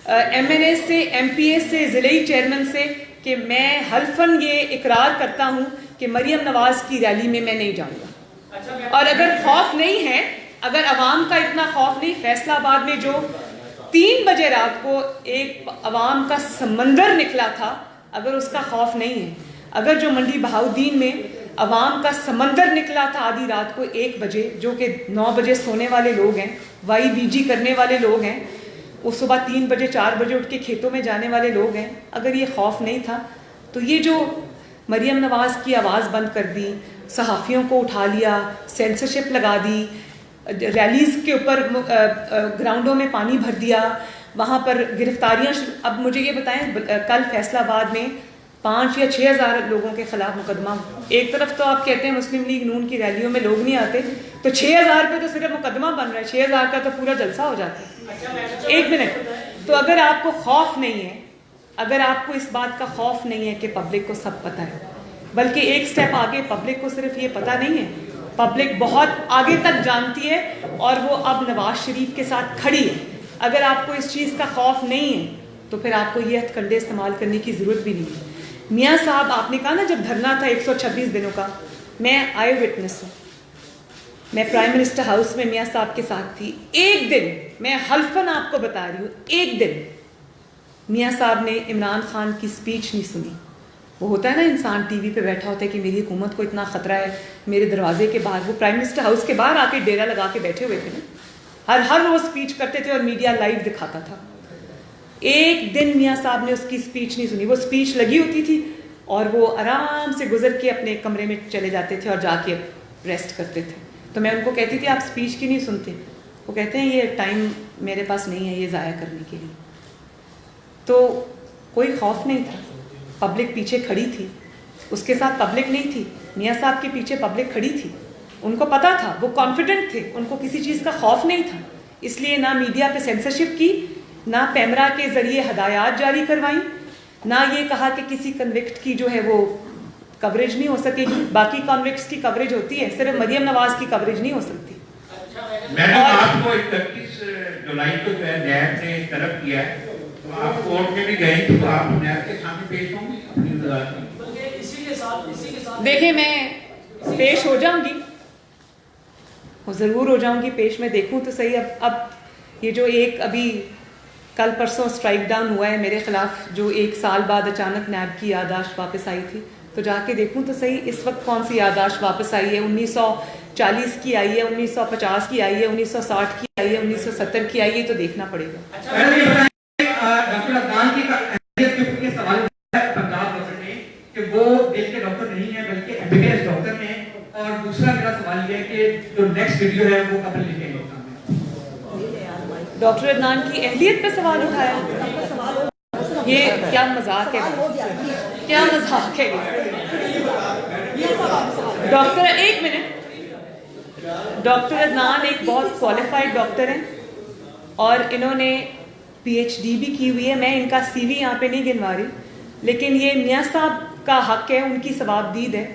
MNA سے, MPA سے, ضلعی چیئرمین سے, کہ میں حلفاً یہ اقرار کرتا ہوں کہ مریم نواز کی ریلی میں نہیں جاؤں گا. اور اگر خوف نہیں ہے, اگر عوام کا اتنا خوف نہیں, فیصلہ آباد میں جو 3 بجے رات کو ایک عوام کا سمندر نکلا تھا, اگر اس کا خوف نہیں ہے, اگر جو منڈی بہاؤدین میں عوام کا سمندر نکلا تھا آدھی رات کو 1 بجے, جو کہ 9 بجے سونے والے لوگ ہیں, YBG کرنے والے لوگ ہیں, وہ صبح 3 بجے 4 بجے اٹھ کے کھیتوں میں جانے والے لوگ ہیں, اگر یہ خوف نہیں تھا تو یہ جو مریم نواز کی آواز بند کر دی, صحافیوں کو اٹھا لیا, سینسرشپ لگا دی, ریلیز کے اوپر گراؤنڈوں میں پانی بھر دیا, وہاں پر گرفتاریاں. اب مجھے یہ بتائیں, کل فیصل آباد میں 5 یا 6 ہزار لوگوں کے خلاف مقدمہ. ایک طرف تو آپ کہتے ہیں مسلم لیگ نون کی ریلیوں میں لوگ نہیں آتے, تو 6,000 پہ تو صرف مقدمہ بن رہا ہے, 6,000 کا تو پورا جلسہ ہو جاتا ہے. 1 منٹ, تو اگر آپ کو خوف نہیں ہے, اگر آپ کو اس بات کا خوف نہیں ہے کہ پبلک کو سب پتہ ہے, بلکہ ایک سٹیپ آگے, پبلک کو صرف یہ پتہ نہیں ہے, پبلک بہت آگے تک جانتی ہے, اور وہ اب نواز شریف کے ساتھ کھڑی ہے. اگر آپ کو اس چیز کا خوف نہیں ہے تو پھر آپ کو یہ ہتھ کنڈے استعمال کرنے کی ضرورت بھی نہیں ہے. میاں صاحب, آپ نے کہا نا جب دھرنا تھا 126 دنوں کا, میں آئی وٹنس ہوں, میں پرائم منسٹر ہاؤس میں میاں صاحب کے ساتھ تھی. ایک دن, میں حلفاً آپ کو بتا رہی ہوں, ایک دن میاں صاحب نے عمران خان کی سپیچ نہیں سنی. وہ ہوتا ہے نا, انسان ٹی وی پہ بیٹھا ہوتا ہے کہ میری حکومت کو اتنا خطرہ ہے, میرے دروازے کے باہر, وہ پرائم منسٹر ہاؤس کے باہر آ کے ڈیرا لگا کے بیٹھے ہوئے تھے نا, ہر روز سپیچ کرتے تھے اور میڈیا لائیو دکھاتا تھا. ایک دن میاں صاحب نے اس کی سپیچ نہیں سنی. وہ سپیچ لگی ہوتی تھی اور وہ آرام سے گزر کے اپنے کمرے میں چلے جاتے تھے اور جا کے ریسٹ کرتے تھے. تو میں ان کو کہتی تھی آپ سپیچ کی نہیں سنتے؟ وہ کہتے ہیں یہ ٹائم میرے پاس نہیں ہے یہ ضائع کرنے کے لیے. تو کوئی خوف نہیں تھا, پبلک پیچھے کھڑی تھی, اس کے ساتھ پبلک نہیں تھی, میاں صاحب کے پیچھے پبلک کھڑی تھی. ان کو پتا تھا, وہ کانفیڈنٹ تھے, ان کو کسی چیز کا خوف نہیں تھا. اس لیے نہ میڈیا پہ سینسرشپ کی, نہ پیمرا کے ذریعے ہدایات جاری کروائیں, نہ یہ کہا کہ کسی کنوکٹ کی جو ہے وہ کوریج نہیں ہو سکے گی. باقی کنوکٹس کی کوریج ہوتی ہے, صرف مریم نواز کی کوریج نہیں ہو سکتی. میں نے آپ کو 31 جولائی کو جو ہے نیب نے طلب کیا ہے, تو آپ کورٹ میں بھی گئے تو آپ نیب کے سامنے پیش ہوں گے اپنی وضاحت. دیکھیں میں پیش ہو جاؤں گی, ضرور ہو جاؤں گی پیش. میں دیکھوں تو صحیح. اب یہ جو ایک ابھی کل پرسوں اسٹرائک ڈاؤن ہوا ہے میرے خلاف, جو 1 سال بعد اچانک نیب کی یادداشت واپس آئی تھی, تو جا کے دیکھوں تو صحیح اس وقت کون سی یادداشت واپس آئی ہے. 1940 کی آئی ہے, 1950 کی آئی ہے, 1960 کی آئی ہے, 1970 کی آئی ہے, تو دیکھنا پڑے گا. ڈاکٹر عدنان کی اہلیت کے اوپر یہ سوال ہے پنجاب گورنمنٹ نے کہ وہ دل کے ڈاکٹر نہیں ہیں بلکہ MBBS ڈاکٹر ہیں. اور دوسرا میرا سوال یہ ہے کہ جو نیکسٹ ویڈیو ہے وہ کب لکھیں گے؟ ڈاکٹر عدنان کی اہلیت پہ سوال اٹھایا, یہ کیا مذاق ہے, کیا مذاق ہے ڈاکٹر. 1 منٹ, ڈاکٹر عدنان ایک بہت کوالیفائڈ ڈاکٹر ہیں اور انہوں نے PhD بھی کی ہوئی ہے. میں ان کا CV یہاں پہ نہیں گنوا رہی, لیکن یہ میاں صاحب کا حق ہے, ان کی ثوابدید ہے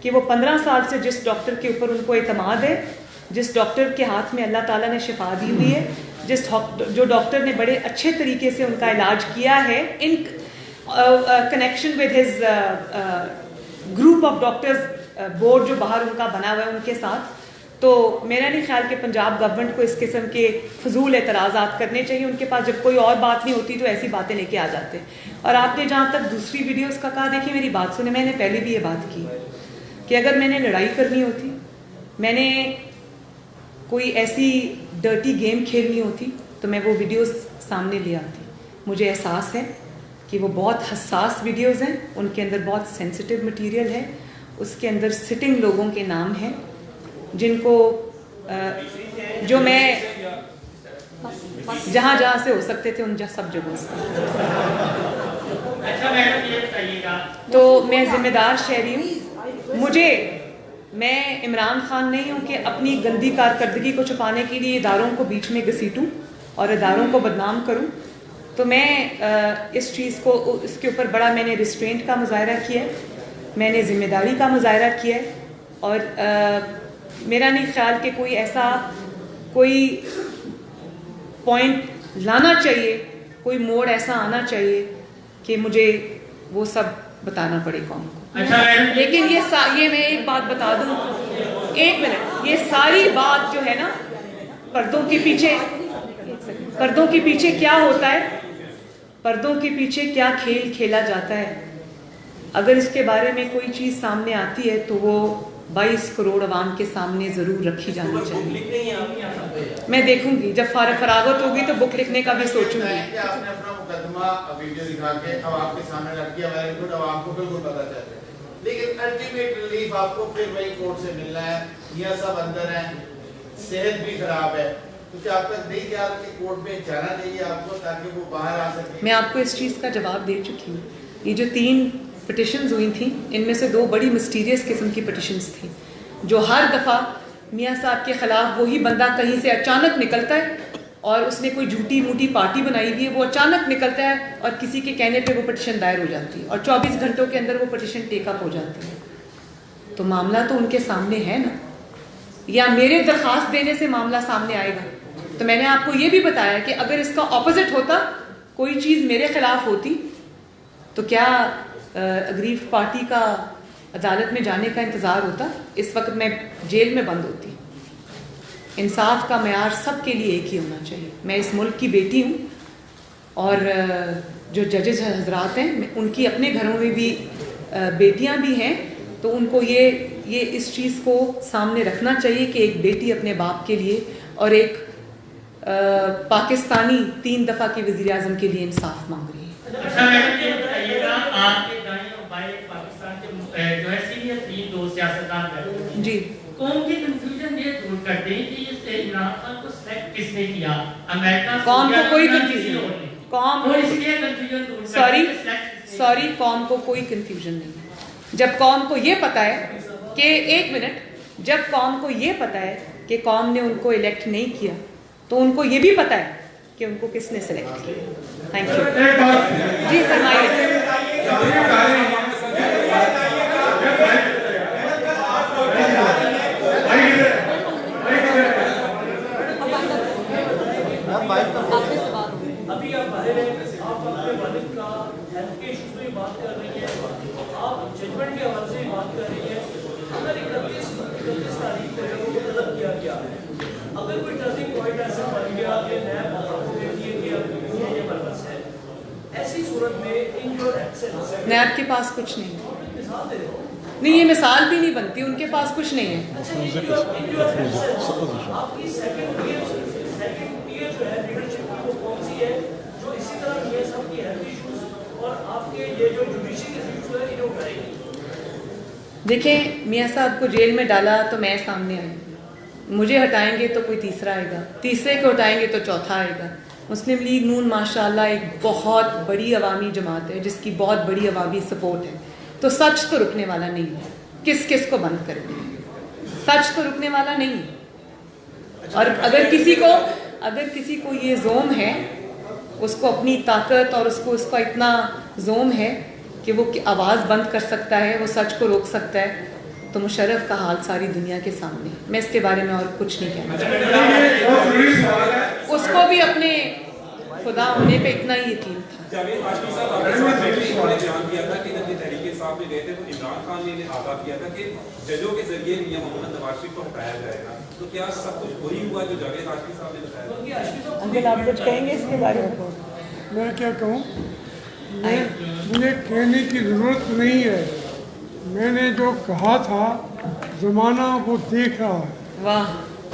کہ وہ 15 سال سے جس ڈاکٹر کے اوپر ان کو اعتماد ہے, جس ڈاکٹر کے ہاتھ میں اللہ تعالیٰ نے شفا دی ہوئی ہے, جو ڈاکٹر نے بڑے اچھے طریقے سے ان کا علاج کیا ہے in connection with his group of doctors board جو باہر ان کا بنا ہوا ہے ان کے ساتھ. تو میرا نہیں خیال کہ پنجاب گورنمنٹ کو اس قسم کے فضول اعتراضات کرنے چاہیے. ان کے پاس جب کوئی اور بات نہیں ہوتی تو ایسی باتیں لے کے آ جاتے. اور آپ نے جہاں تک دوسری ویڈیوز کا کہا, دیکھیے میری بات سنیں, میں نے پہلے بھی یہ بات کی کہ اگر میں نے لڑائی کرنی ہوتی, میں نے کوئی ایسی ڈرٹی گیم کھیلنی ہوتی, تو میں وہ ویڈیوز سامنے لے آتی. مجھے احساس ہے کہ وہ بہت حساس ویڈیوز ہیں، ان کے اندر بہت سینسٹیو مٹیریل ہے، اس کے اندر سٹنگ لوگوں کے نام ہیں جن کو جو میں جہاں جہاں سے ہو سکتے تھے ان سب جگہوں سے. اچھا میڈم یہ بتائیے گا، تو میں ذمہ دار شہری ہوں. میں عمران خان نہیں ہوں کہ اپنی گندی کارکردگی کو چھپانے کے لیے اداروں کو بیچ میں گھسیٹوں اور اداروں کو بدنام کروں. تو میں اس چیز کو، اس کے اوپر بڑا میں نے ریسٹرینٹ کا مظاہرہ کیا ہے، میں نے ذمہ داری کا مظاہرہ کیا ہے، اور میرا نہیں خیال کہ کوئی پوائنٹ لانا چاہیے، کوئی موڑ ایسا آنا چاہیے کہ مجھے وہ سب بتانا پڑے قوم کو. اچھا میڈم، لیکن یہ میں ایک بات بتا دوں، ایک منٹ، یہ ساری بات جو ہے نا پردوں کے پیچھے کیا ہوتا ہے، پردوں کے پیچھے کیا کھیل کھیلا جاتا ہے، اگر اس کے بارے میں کوئی چیز سامنے آتی ہے تو وہ 22 کروڑ عوام کے سامنے ضرور رکھی جانی چاہیے. میں دیکھوں گی جب فراغت ہوگی تو بک لکھنے کا بھی سوچوں گی. آپ نے اپنا مقدمہ ویڈیو دکھا کے اب آپ کے سامنے رکھ دیا، ویری گڈ، اب آپ کو بالکل پتہ چل گیا، لیکن الٹیمیٹ ریلیف آپ کو پھر وہی کورٹ سے ملنا ہے. میاں صاحب اندر ہیں، صحت بھی خراب ہے، تو کیا آپ کا نہیں خیال کہ کورٹ میں جانا چاہیے آپ کو تاکہ وہ باہر آ سکیں؟ میں آپ کو اس چیز کا جواب دے چکی ہوں. یہ جو 3 پٹیشنز ہوئی تھیں، ان میں سے 2 بڑی مسٹیریس قسم کی پٹیشنز تھیں، جو ہر دفعہ میاں صاحب کے خلاف وہی بندہ کہیں سے اچانک نکلتا ہے اور اس نے کوئی جھوٹی موٹی پارٹی بنائی ہوئی ہے، وہ اچانک نکلتا ہے اور کسی کے کہنے پہ وہ پٹیشن دائر ہو جاتی ہے اور 24 گھنٹوں کے اندر وہ پٹیشن ٹیک اپ ہو جاتی ہے. تو معاملہ تو ان کے سامنے ہے نا، یا میرے درخواست دینے سے معاملہ سامنے آئے گا. تو میں نے آپ کو یہ بھی بتایا کہ اگر اس کا اپوزٹ ہوتا، کوئی چیز میرے خلاف ہوتی، تو کیا اگریو پارٹی کا عدالت میں جانے کا انتظار ہوتا؟ اس وقت میں جیل میں بند ہوتی. انصاف کا معیار سب کے لیے ایک ہی ہونا چاہیے. میں اس ملک کی بیٹی ہوں، اور جو ججز حضرات ہیں ان کی اپنے گھروں میں بھی بیٹیاں بھی ہیں، تو ان کو یہ اس چیز کو سامنے رکھنا چاہیے کہ ایک بیٹی اپنے باپ کے لیے اور ایک پاکستانی 3 دفعہ کے وزیر اعظم کے لیے انصاف مانگ رہی ہے. اچھا میڈم یہ بتائیے گا، آپ کے دائیں اور بائیں پاکستان کے جو ہے سینئر 3 2 سیاستدان بیٹھے ہیں، جی، قوم کی کنفیوژن یہ دور کرتے ہیں کہ اس عمران خان کو سلیکٹ کس نے کیا؟ امریکہ، قوم کو کوئی کنفیوژن نہیں، قوم سوری قوم کو کوئی کنفیوژن نہیں. جب قوم کو یہ پتا ہے کہ ایک منٹ، جب قوم کو یہ پتا ہے کہ قوم نے ان کو الیکٹ نہیں کیا، تو ان کو یہ بھی پتا ہے کہ ان کو کس نے سلیکٹ کیا. Thank you. جی فرمائیے. ابھی آپ باہر ہیں، آپ اپنے والد کا ہیلتھ کے ایشوز میں بات کر رہی ہیں، آپ ججمنٹ کے حوالے سے بات کر رہی ہیں. اگر 31 تاریخ کو جب وہ طلب کیا گیا، اگر کوئی ٹرننگ پوائنٹ ایسا بن گیا کہ نیب آپ کو دیتی ہے کہ یہ پرپس ہے، ایسی صورت میں ان یور ایبسنس نیب کے پاس کچھ نہیں ہے. مثال دے رہے ہو نہیں، یہ مثال بھی نہیں بنتی، ان کے پاس کچھ نہیں ہے. آپ کی سیکنڈ ایئر جو ہے لیڈرشپ کی وہ کون سی ہے جو اسی طرح یہ سب کی ہیلتھ ایشوز اور آپ کے یہ جو جوڈیشری ایشوز ہیں انہوں کرے گی؟ دیکھیں، میاں صاحب کو جیل میں ڈالا تو میں سامنے آئی، مجھے ہٹائیں گے تو کوئی تیسرا آئے گا، تیسرے کو ہٹائیں گے تو چوتھا آئے گا. مسلم لیگ نون ماشاءاللہ ایک بہت بڑی عوامی جماعت ہے جس کی بہت بڑی عوامی سپورٹ ہے. تو سچ تو رکنے والا نہیں ہے. کس کو بند کرے، سچ تو رکنے والا نہیں ہے. اور اگر کسی کو یہ زوم ہے، اس کو اپنی طاقت اور اس کا اتنا زوم ہے کہ وہ آواز بند کر سکتا ہے، وہ سچ کو روک سکتا ہے، تو مشرف کا حال ساری دنیا کے سامنے. میں اس کے بارے میں اور کچھ نہیں کہنا چاہتی. اس کو بھی اپنے خدا ہونے پہ اتنا ہی یقین تھا. جاوید ہاشمی صاحب آپ کے ساتھ انہوں نے بیان کیا تھا کہ جب یہ تحریک انصاف میں گئے تھے تو عمران خان نے انہیں آگاہ کیا تھا کہ ججوں کے ذریعے میاں محمد نواز شریف کو ہٹایا جائے گا. تو کیا سب کچھ وہی ہوا جو جاوید ہاشمی صاحب نے بتایا؟ انکل آپ کچھ کہیں گے اس کے بارے میں؟ میں کیا کہوں، مجھے کہنے کی ضرورت نہیں ہے. میں نے جو کہا تھا زمانہ وہ دیکھ رہا ہے. واہ.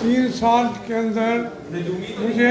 3 سال کے اندر مجھے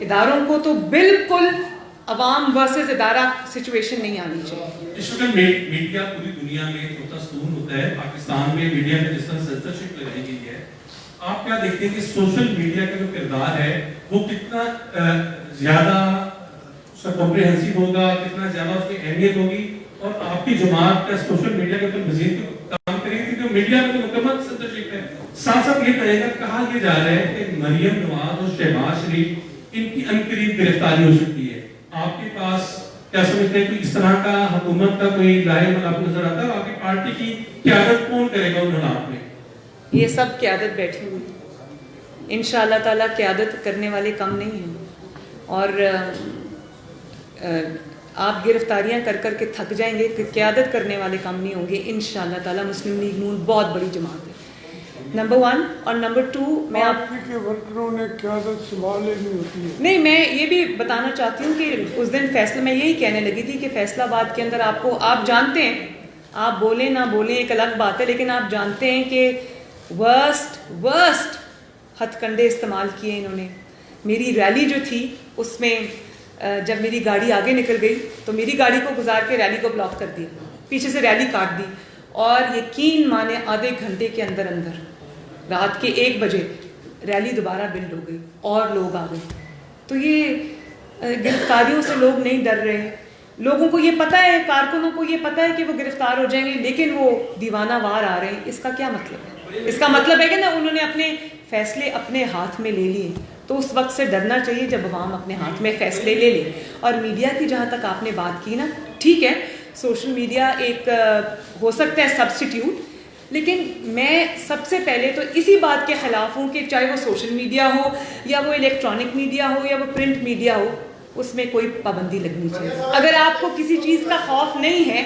اداروں کو تو بالکل عوام ورسز ادارہ سچویشن نہیں آنی چاہیے. اس وقت میڈیا پوری دنیا میں ہوتا ستون ہوتا ہے. پاکستان میں میڈیا میں جس طرح سینسرشپ لگائی گئی ہے, آپ کیا دیکھتے ہیں کہ سوشل میڈیا کا جو کردار ہے وہ کتنا زیادہ اس کا کمپریہنسو ہوگا, کتنا زیادہ اس کی اہمیت ہوگی, اور آپ کی جماعت کا سوشل میڈیا کے اوپر مزید کام کرے گی کیونکہ میڈیا میں تو مکمل سینسرشپ ہے. ساتھ ساتھ یہ کہے گا, کہا یہ جا رہا ہے کہ مریم نواز اور شہباز شریف ان کی عنقریب گرفتاری ہو سکتی ہے. آپ کے پاس کیا سمجھتے ہیں کہ اس طرح کا حکومت کا کوئی لاہے عمل آپ کو نظر آتا ہے؟ آپ کی پارٹی کی قیادت کون کرے گا ان حالات میں؟ یہ سب قیادت بیٹھی ہوئی, انشاءاللہ تعالیٰ قیادت کرنے والے کم نہیں ہیں, اور آپ گرفتاریاں کر کر کے تھک جائیں گے کہ قیادت کرنے والے کم نہیں ہوں گے. انشاءاللہ تعالیٰ مسلم لیگ نون بہت بڑی جماعت ہے, نمبر 1. اور نمبر 2, میں آپ کے ورکروں نے قیادت سنبھال لینی ہوتی ہے. نہیں, میں یہ بھی بتانا چاہتی ہوں کہ اس دن فیصلہ, میں یہی کہنے لگی تھی کہ فیصلہ آباد کے اندر آپ جانتے ہیں, آپ بولیں نہ بولیں ایک الگ بات ہے, لیکن آپ جانتے ہیں کہ ورسٹ ہتھ کنڈے استعمال کیے انہوں نے. میری ریلی جو تھی اس میں جب میری گاڑی آگے نکل گئی تو میری گاڑی کو گزار کے ریلی کو بلاک کر دیا, پیچھے سے ریلی کاٹ دی, اور یقین مانے آدھے گھنٹے کے اندر رات کے 1 بجے ریلی دوبارہ بلڈ ہو گئی اور لوگ آ گئے. تو یہ گرفتاریوں سے لوگ نہیں ڈر رہے ہیں, لوگوں کو یہ پتہ ہے, کارکنوں کو یہ پتہ ہے کہ وہ گرفتار ہو جائیں گے, لیکن وہ دیوانہ وار آ رہے ہیں. اس کا کیا مطلب ہے؟ اس کا مطلب ہے کہ نا انہوں نے اپنے فیصلے اپنے ہاتھ میں لے لیے. تو اس وقت سے ڈرنا چاہیے جب عوام اپنے ہاتھ میں فیصلے لے لے. اور میڈیا کی جہاں تک آپ نے بات کی نا, ٹھیک ہے سوشل میڈیا ایک ہو سکتا ہے سبسٹیٹیوٹ, لیکن میں سب سے پہلے تو اسی بات کے خلاف ہوں کہ چاہے وہ سوشل میڈیا ہو یا وہ الیکٹرانک میڈیا ہو یا وہ پرنٹ میڈیا ہو, اس میں کوئی پابندی لگنی چاہیے. اگر آپ کو کسی چیز کا خوف نہیں ہے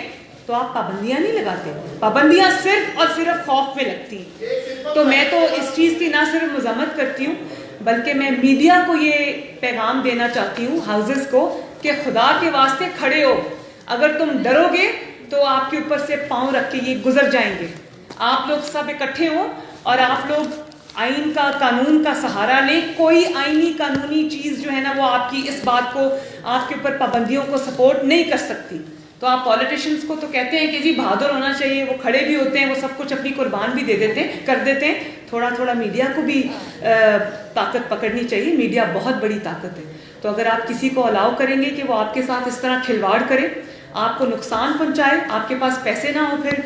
تو آپ پابندیاں نہیں لگاتے, پابندیاں صرف اور صرف خوف میں لگتی ہیں. تو میں تو اس چیز کی نہ صرف مذمت کرتی ہوں بلکہ میں میڈیا کو یہ پیغام دینا چاہتی ہوں, ہاؤسز کو, کہ خدا کے واسطے کھڑے ہو. اگر تم ڈرو گے تو آپ کے اوپر سے پاؤں رکھ کے یہ گزر جائیں گے. آپ لوگ سب اکٹھے ہوں اور آپ لوگ آئین کا, قانون کا سہارا لیں. کوئی آئینی قانونی چیز جو ہے نا وہ آپ کی اس بات کو, آپ کے اوپر پابندیوں کو سپورٹ نہیں کر سکتی. تو آپ پولیٹیشنز کو تو کہتے ہیں کہ جی بہادر ہونا چاہیے, وہ کھڑے بھی ہوتے ہیں, وہ سب کچھ اپنی قربان بھی دے دیتے ہیں, کر دیتے ہیں. تھوڑا تھوڑا میڈیا کو بھی طاقت پکڑنی چاہیے. میڈیا بہت بڑی طاقت ہے. تو اگر آپ کسی کو الاؤ کریں گے کہ وہ آپ کے ساتھ اس طرح کھلواڑ کرے, آپ کو نقصان پہنچائے, آپ کے پاس پیسے نہ ہو, پھر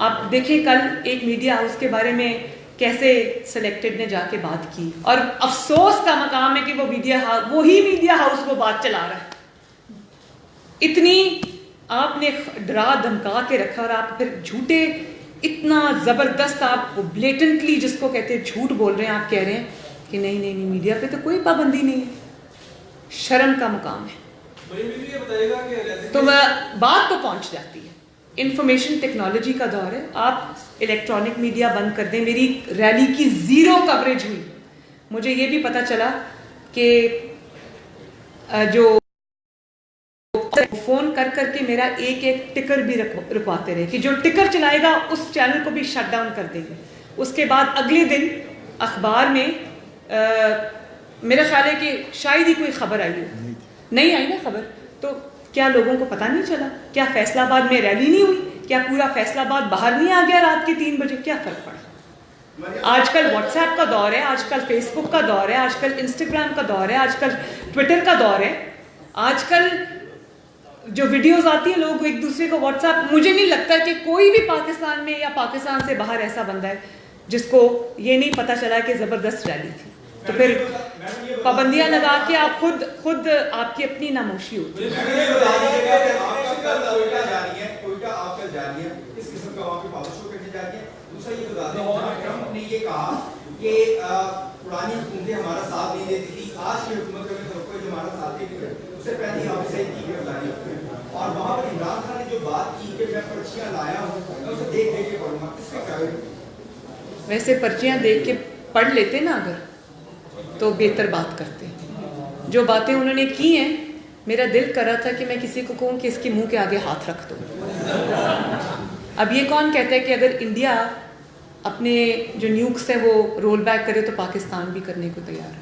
آپ دیکھیں کل ایک میڈیا ہاؤس کے بارے میں کیسے سلیکٹڈ نے جا کے بات کی, اور افسوس کا مقام ہے کہ وہی میڈیا ہاؤس وہ بات چلا رہا ہے. اتنی آپ نے ڈرا دھمکا کے رکھا, اور آپ پھر جھوٹے اتنا زبردست آپ بلیٹنٹلی جس کو کہتے ہیں جھوٹ بول رہے ہیں. آپ کہہ رہے ہیں کہ نہیں میڈیا پہ تو کوئی پابندی نہیں ہے. شرم کا مقام ہے. تو بات تو پہنچ جاتی ہے. انفارمیشن ٹیکنالوجی کا دور ہے, آپ الیکٹرانک میڈیا بند کر دیں. میری ریلی کی 0 کوریج ہوئی. مجھے یہ بھی پتا چلا کہ جو فون کر کے میرا ایک ٹکر بھی رکواتے رہے کہ جو ٹکر چلائے گا اس چینل کو بھی شٹ ڈاؤن کر دیں گے. اس کے بعد اگلے دن اخبار میں میرا خیال ہے کہ شاید ہی کوئی خبر آئی ہو, نہیں آئی نا خبر. تو کیا لوگوں کو پتہ نہیں چلا؟ کیا فیصلہ آباد میں ریلی نہیں ہوئی؟ کیا پورا فیصلہ آباد باہر نہیں آ گیا رات کے 3 بجے؟ کیا فرق پڑا؟ آج کل واٹس ایپ کا دور ہے, آج کل فیس بک کا دور ہے, آج کل انسٹاگرام کا دور ہے, آج کل ٹویٹر کا دور ہے. آج کل جو ویڈیوز آتی ہیں لوگ ایک دوسرے کو واٹس ایپ, مجھے نہیں لگتا کہ کوئی بھی پاکستان میں یا پاکستان سے باہر ایسا بندہ ہے جس کو یہ نہیں پتا چلا کہ زبردست ریلی تھی. تو پھر پابندیاں لگا کے آپ خود آپ کی اپنی ناموشی ہوتی ہے. پرانی حکومتیں ہمارا ساتھ نہیں دیتی تھی, آج کی حکومت کا جو ہمارا ساتھ دے گی اس سے پہلے ہی آپ سے کی گرفتاری ہوتی ہے. اور وہاں پر عمران خان نے جو بات کی کہ میں پرچیاں لایا ہوں, میں اسے دیکھ کے پڑھوں گا, اس کا کیا ہے؟ ویسے پرچیاں دیکھ کے پڑھ لیتے نا اگر تو بہتر بات کرتے. جو باتیں انہوں نے کی ہیں میرا دل کر رہا تھا کہ میں کسی کو کہوں کہ اس کے منہ کے آگے ہاتھ رکھ دو. اب یہ کون کہتا ہے کہ اگر انڈیا اپنے جو نیوکس ہیں وہ رول بیک کرے تو پاکستان بھی کرنے کو تیار ہے؟